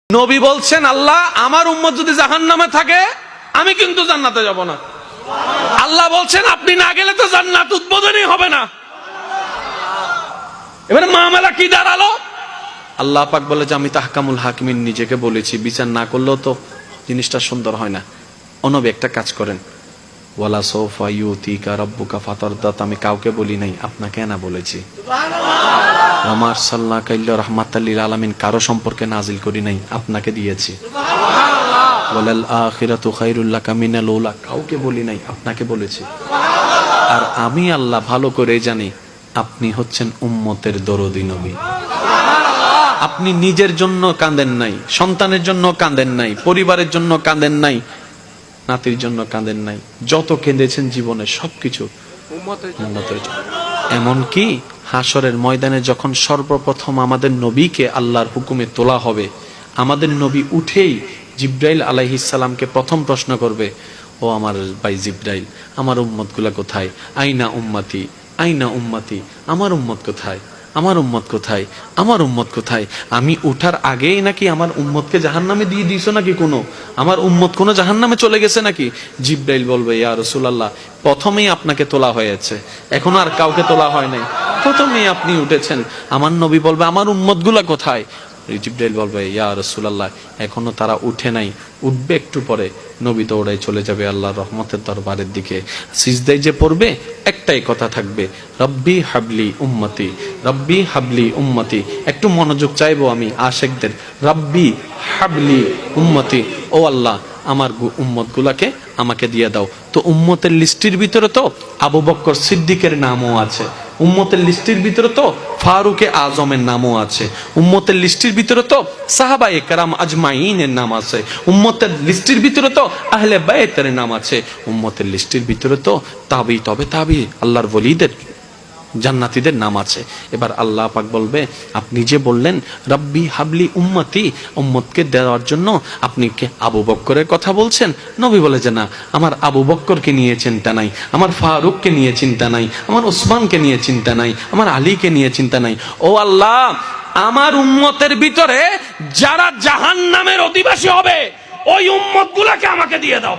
নবী বলছেন, আল্লাহ আমার উম্মত যদি জাহান্নামে থাকে আমি কিন্তু জান্নাতে যাব না। আল্লাহ বলছেন আপনি না গেলে তো জান্নাত উদ্বোধনই হবে না। এবারে মামলা কি দাঁড়ালো? আল্লাহ পাক বলে যে আমি তাহকামুল হাকিমিন নিজেকে বলেছি, বিচার না করলেও তো জিনিসটা সুন্দর হয় না। অনবী একটা কাজ করেন, ওয়ালা সৌফা ইউতিকা রাব্বুকা ফাতারদাত, আমি কাউকে বলি নাই, আপনাকে না বলেছি। আমার সাল্লাহ কাইল্লা রাহমাতাল লিল আলামিন কারো সম্পর্কে নাজিল করি নাই, আপনাকে দিয়েছি। ওয়ালাল আখিরাতু খায়রুল লাকা মিনাল উলা, কাউকে বলি নাই, আপনাকে বলেছি। আর আমি আল্লাহ ভালো করে জানি আপনি হচ্ছেন উম্মতের দরদি নবী। আপনি নিজের জন্য কাঁদেন নাই, সন্তানের জন্য কাঁদেন নাই, পরিবারের জন্য কাঁদেন নাই, নাতির জন্য কাঁদেন নাই, যত কেঁদেছেন জীবনে সবকিছু উম্মতের জন্য। এমনকি হাসরের ময়দানে যখন সর্বপ্রথম আমাদের নবীকে আল্লাহর হুকুমে তোলা হবে, আমাদের নবী উঠেই জিব্রাইল আলাইহিস সালামকে প্রথম প্রশ্ন করবে, ও আমার ভাই জিব্রাইল, আমার উম্মতগুলা কোথায়? আইনা উম্মতি, আইনা উম্মতি, আমার উম্মত কোথায়, আমার উম্মত কোথায়, আমার উম্মত কোথায়? আমি উঠার আগেই নাকি আমার উম্মতকে জাহান্নামে দিয়ে দিয়েছো নাকি? আমার উম্মত কোনো জাহান্নামে চলে গেছে নাকি? জিব্রাইল বলবে, ইয়া রাসূলুল্লাহ, প্রথমেই আপনাকে তোলা হয়েছে, এখনো আর কাউকে তোলা হয় নাই, প্রথমেই আপনি উঠেছেন। আমার নবী বলবে, আমার উম্মতগুলা কোথায়? জিব্রাইল বলবে, ইয়া রাসূলুল্লাহ, এখনো তারা উঠে নাই, উঠবে একটু পরে। নবী দৌড়ায় চলে যাবে আল্লাহর রহমতের দরবারের দিকে। সিজদায় যে পড়বে একটাই কথা থাকবে, রব্বি হাবলি উম্মতি, রব্বি হাবলি উম্মতি। একটু মনোযোগ চাইবো আমি আশেকদের, রব্বি হাবলি উম্মতি, ও আল্লাহ আমার উম্মত গুলাকে আমাকে দিয়ে দাও। তো উম্মতের লিস্টির ভিতরে তো আবু বকর সিদ্দিকের নামও আছে, উম্মতের লিস্টির ভিতরে তো ফারুকে আজমের নামও আছে, উম্মতের লিস্টির ভিতরে তো সাহাবায়ে কেরাম আজমাইনের নাম আছে, উম্মতের লিস্টির ভিতরে তো আহলে বাইতের নাম আছে, উম্মতের লিস্টির ভিতরে তো তাবি তবে তাবি আল্লাহর ওলিদের জান্নাতীদের নাম আছে। এবার আল্লাহ পাক বলবে, আপনি যে বললেন রব্বি হাবলি উম্মতি, উম্মতকে দেওয়ার জন্য আপনি কে আবু বকরের কথা বলছেন? নবী বলে যে না, আমার আবু বকরকে নিয়ে চিন্তা নাই, আমার ফারুককে নিয়ে চিন্তা নাই, আমার ওসমানকে নিয়ে চিন্তা নাই, আমার আলীকে নিয়ে চিন্তা নাই। ও আল্লাহ, আমার উম্মতের ভিতরে যারা জাহান্নামের অধিবাসী হবে ওই উম্মতগুলোকে আমাকে দিয়ে দাও।